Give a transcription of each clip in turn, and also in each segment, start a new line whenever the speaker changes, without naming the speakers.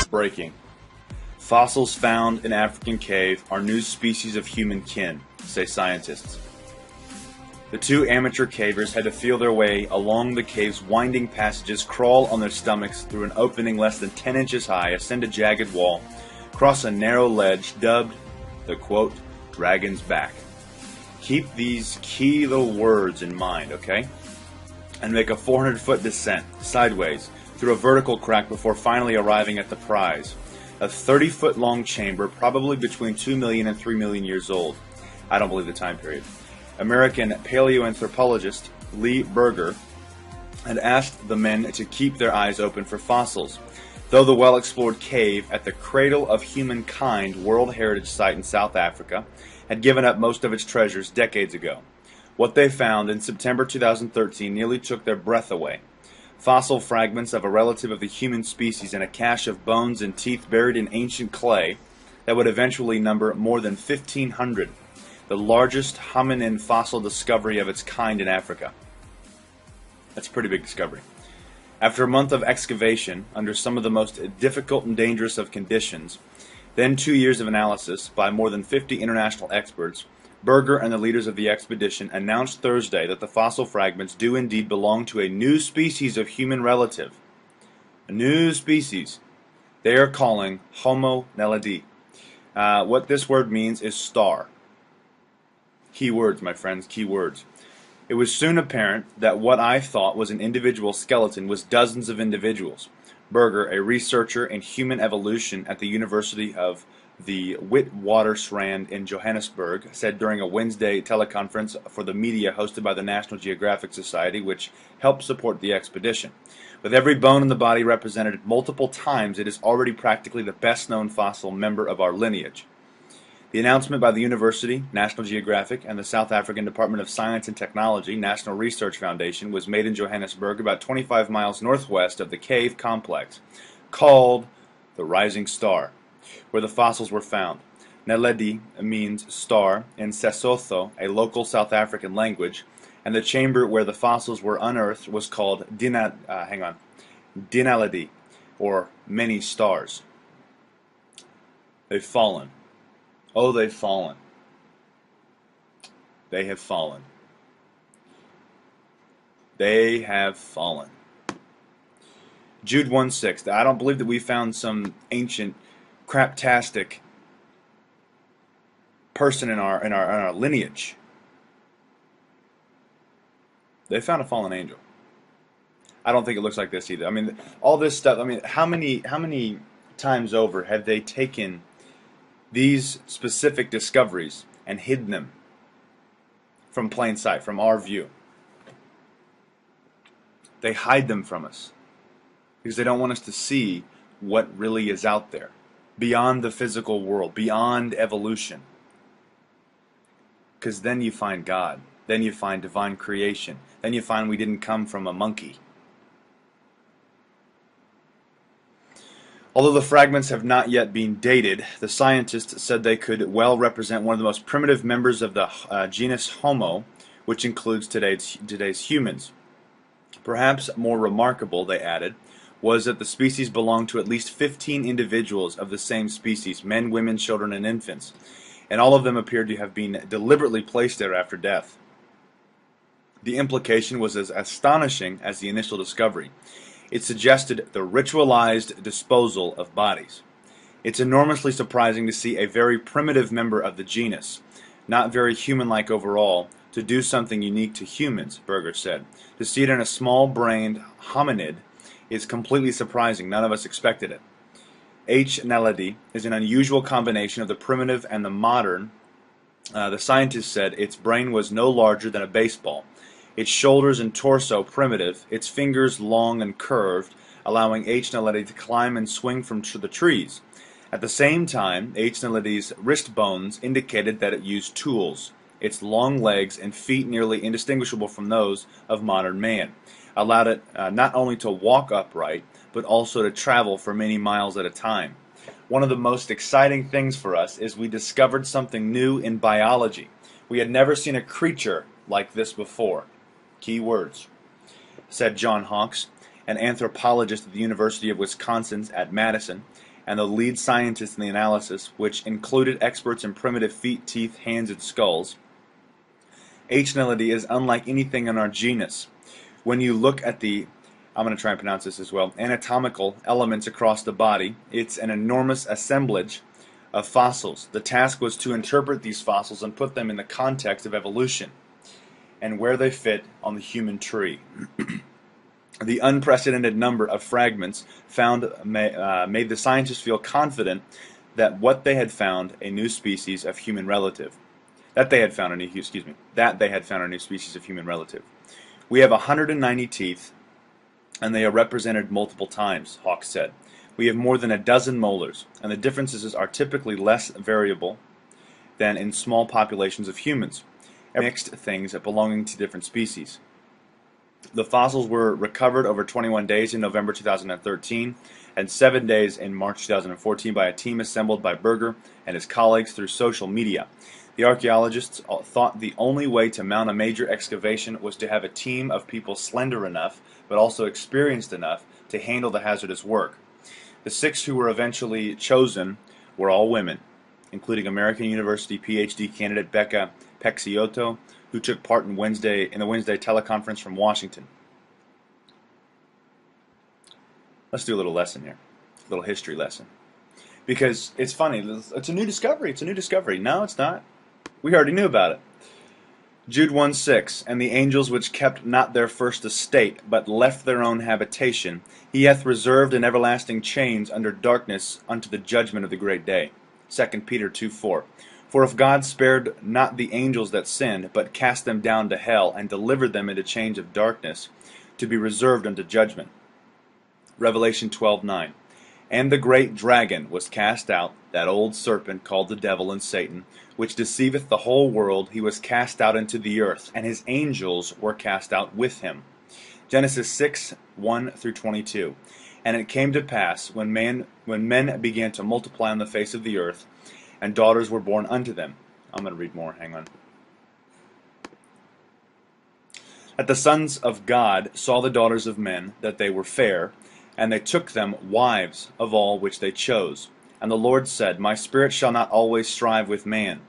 Breaking. Fossils found in African cave are new species of human kin, say scientists. The two amateur cavers had to feel their way along the cave's winding passages, crawl on their stomachs through an opening less than 10 inches high, ascend a jagged wall, cross a narrow ledge dubbed the, quote, dragon's back. Keep these key little words in mind, okay? And make a 400-foot descent, sideways, through a vertical crack before finally arriving at the prize. A 30-foot long chamber, probably between 2 million and 3 million years old. I don't believe the time period. American paleoanthropologist Lee Berger had asked the men to keep their eyes open for fossils. Though the well-explored cave at the Cradle of Humankind World Heritage Site in South Africa had given up most of its treasures decades ago. What they found in September 2013 nearly took their breath away. Fossil fragments of a relative of the human species and a cache of bones and teeth buried in ancient clay that would eventually number more than 1,500, the largest hominin fossil discovery of its kind in Africa. That's a pretty big discovery. After a month of excavation under some of the most difficult and dangerous of conditions, then 2 years of analysis by more than 50 international experts, Berger and the leaders of the expedition announced Thursday that the fossil fragments do indeed belong to a new species of human relative. A new species. They are calling Homo naledi. What this word means is star. Key words, my friends, key words. It was soon apparent that what I thought was an individual skeleton was dozens of individuals. Berger, a researcher in human evolution at the University of the Witwatersrand in Johannesburg, said during a Wednesday teleconference for the media hosted by the National Geographic Society, which helped support the expedition. With every bone in the body represented multiple times, it is already practically the best-known fossil member of our lineage. The announcement by the University, National Geographic, and the South African Department of Science and Technology National Research Foundation was made in Johannesburg, about 25 miles northwest of the cave complex, called the Rising Star, where the fossils were found. Naledi means star in Sesotho, a local South African language, and the chamber where the fossils were unearthed was called Dinaledi, or many stars. They've fallen. Oh, they've fallen. They have fallen. They have fallen. Jude 1:6. I don't believe that we found some ancient craptastic person in our lineage. They found a fallen angel. I don't think it looks like this either. I mean, all this stuff. I mean, how many times over have they taken these specific discoveries and hidden them from plain sight, from our view? They hide them from us because they don't want us to see what really is out there, beyond the physical world, beyond evolution. Because then you find God. Then you find divine creation. Then you find we didn't come from a monkey. Although the fragments have not yet been dated, the scientists said they could well represent one of the most primitive members of the genus Homo, which includes today's humans. Perhaps more remarkable, they added, was that the species belonged to at least 15 individuals of the same species, men, women, children, and infants, and all of them appeared to have been deliberately placed there after death. The implication was as astonishing as the initial discovery. It suggested the ritualized disposal of bodies. It's enormously surprising to see a very primitive member of the genus, not very human-like overall, to do something unique to humans, Berger said. To see it in a small-brained hominid is completely surprising. None of us expected it. H. naledi is an unusual combination of the primitive and the modern. The scientists said its brain was no larger than a baseball, its shoulders and torso primitive, its fingers long and curved, allowing H. naledi to climb and swing from the trees. At the same time, H. naledi's wrist bones indicated that it used tools. Its long legs and feet, nearly indistinguishable from those of modern man, allowed it not only to walk upright, but also to travel for many miles at a time. One of the most exciting things for us is we discovered something new in biology. We had never seen a creature like this before. Key words, said John Hawks, an anthropologist at the University of Wisconsin at Madison, and the lead scientist in the analysis, which included experts in primitive feet, teeth, hands, and skulls. H. naledi is unlike anything in our genus. When you look at the, I'm going to try and pronounce this as well, anatomical elements across the body, it's an enormous assemblage of fossils. The task was to interpret these fossils and put them in the context of evolution and where they fit on the human tree. The unprecedented number of fragments found made the scientists feel confident that they had found a new species of human relative. That they had found a new species of human relative. We have 190 teeth, and they are represented multiple times, Hawks said. We have more than a dozen molars, and the differences are typically less variable than in small populations of humans, mixed things belonging to different species. The fossils were recovered over 21 days in November 2013 and 7 days in March 2014 by a team assembled by Berger and his colleagues through social media. The archaeologists thought the only way to mount a major excavation was to have a team of people slender enough, but also experienced enough to handle the hazardous work. The 6 who were eventually chosen were all women, including American University PhD candidate Becca Pecciotto, who took part in the Wednesday teleconference from Washington. Let's do a little lesson here, a little history lesson. Because it's funny, it's a new discovery, No, it's not. We already knew about it. Jude 1:6, and the angels which kept not their first estate, but left their own habitation, he hath reserved in everlasting chains under darkness unto the judgment of the great day. 2 Peter 2:4. For if God spared not the angels that sinned, but cast them down to hell, and delivered them into chains of darkness, to be reserved unto judgment. Revelation 12:9. And the great dragon was cast out, that old serpent called the devil and Satan, which deceiveth the whole world. He was cast out into the earth, and his angels were cast out with him. Genesis 6:1-22. And it came to pass, when men began to multiply on the face of the earth, and daughters were born unto them. I'm going to read more, hang on. That the sons of God saw the daughters of men, that they were fair, and they took them wives of all which they chose. And the Lord said, My spirit shall not always strive with man,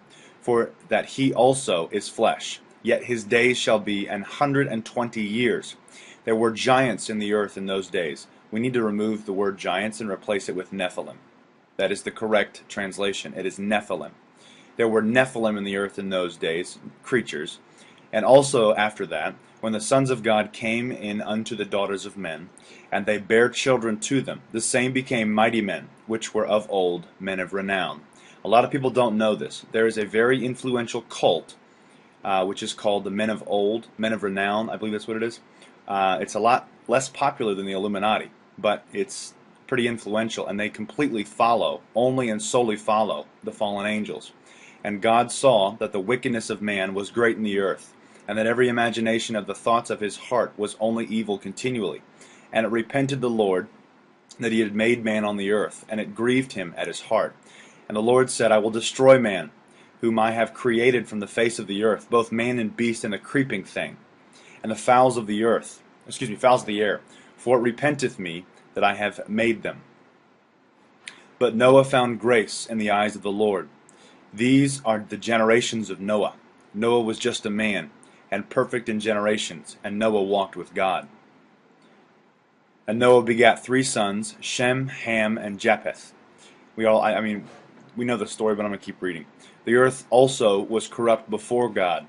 for that he also is flesh. Yet his days shall be 120 years. There were giants in the earth in those days. We need to remove the word giants and replace it with Nephilim. That is the correct translation. It is Nephilim. There were Nephilim in the earth in those days, creatures. And also after that, when the sons of God came in unto the daughters of men, and they bare children to them, the same became mighty men, which were of old, men of renown. A lot of people don't know this. There is a very influential cult, which is called the Men of Old, Men of Renown, I believe that's what it is. It's a lot less popular than the Illuminati, but it's pretty influential, and they completely follow, only and solely follow, the fallen angels. And God saw that the wickedness of man was great in the earth, and that every imagination of the thoughts of his heart was only evil continually. And it repented the Lord that he had made man on the earth, and it grieved him at his heart. And the Lord said, I will destroy man, whom I have created from the face of the earth, both man and beast and the creeping thing, and the fowls of the air, for it repenteth me that I have made them. But Noah found grace in the eyes of the Lord. These are the generations of Noah. Noah was just a man, and perfect in generations, and Noah walked with God. And Noah begat 3 sons, Shem, Ham, and Japheth. We know the story, but I'm going to keep reading. The earth also was corrupt before God,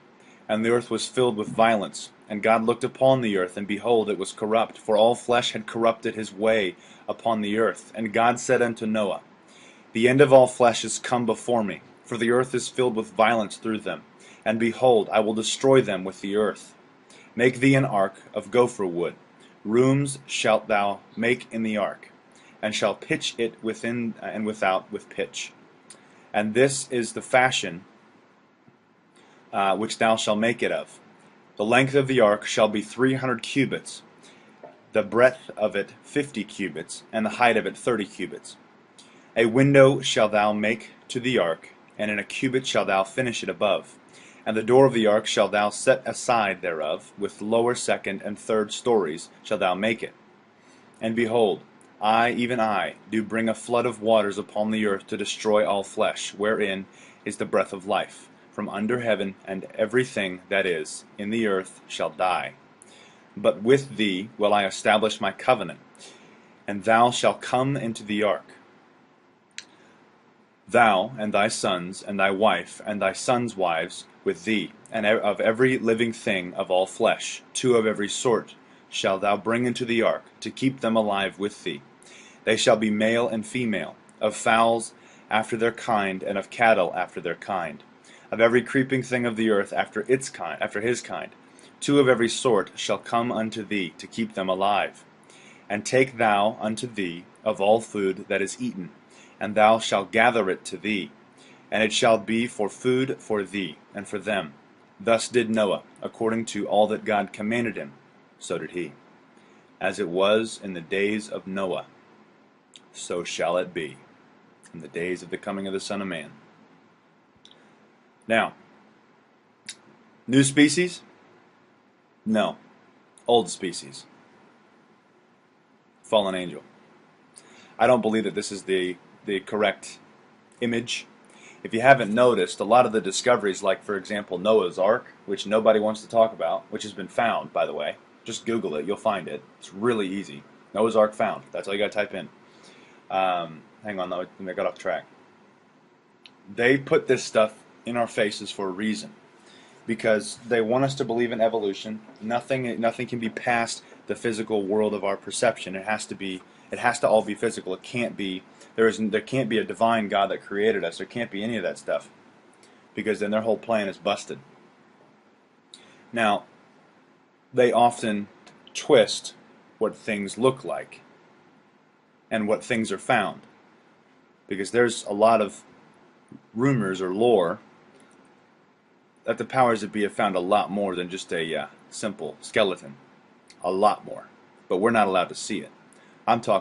and the earth was filled with violence. And God looked upon the earth, and behold, it was corrupt, for all flesh had corrupted his way upon the earth. And God said unto Noah, The end of all flesh is come before me, for the earth is filled with violence through them. And behold, I will destroy them with the earth. Make thee an ark of gopher wood. Rooms shalt thou make in the ark, and shall pitch it within and without with pitch. And this is the fashion which thou shalt make it of. The length of the ark shall be 300 cubits, the breadth of it 50 cubits, and the height of it 30 cubits. A window shalt thou make to the ark, and in a cubit shalt thou finish it above. And the door of the ark shalt thou set aside thereof, with lower, second, and third stories shalt thou make it. And behold, I, even I, do bring a flood of waters upon the earth to destroy all flesh, wherein is the breath of life, from under heaven, and everything that is in the earth shall die. But with thee will I establish my covenant, and thou shalt come into the ark, thou and thy sons, and thy wife, and thy sons' wives with thee, and of every living thing of all flesh, 2 of every sort shalt thou bring into the ark, to keep them alive with thee. They shall be male and female, of fowls after their kind, and of cattle after their kind, of every creeping thing of the earth after its kind, after his kind. 2 of every sort shall come unto thee, to keep them alive. And take thou unto thee of all food that is eaten, and thou shalt gather it to thee, and it shall be for food for thee and for them. Thus did Noah, according to all that God commanded him, so did he. As it was in the days of Noah, so shall it be in the days of the coming of the Son of Man. Now, new species? No. Old species. Fallen angel. I don't believe that this is the correct image. If you haven't noticed, a lot of the discoveries, like for example Noah's Ark, which nobody wants to talk about, which has been found, by the way. Just Google it, you'll find it. It's really easy. Noah's Ark found. That's all you got to type in. Hang on, I got off track. They put this stuff in our faces for a reason, because they want us to believe in evolution. Nothing can be past the physical world of our perception. It has to all be physical. It can't be. There can't be a divine God that created us. There can't be any of that stuff, because then their whole plan is busted. Now, they often twist what things look like and what things are found, because there's a lot of rumors or lore that the powers that be have found a lot more than just a simple skeleton. A lot more. But we're not allowed to see it. I'm talking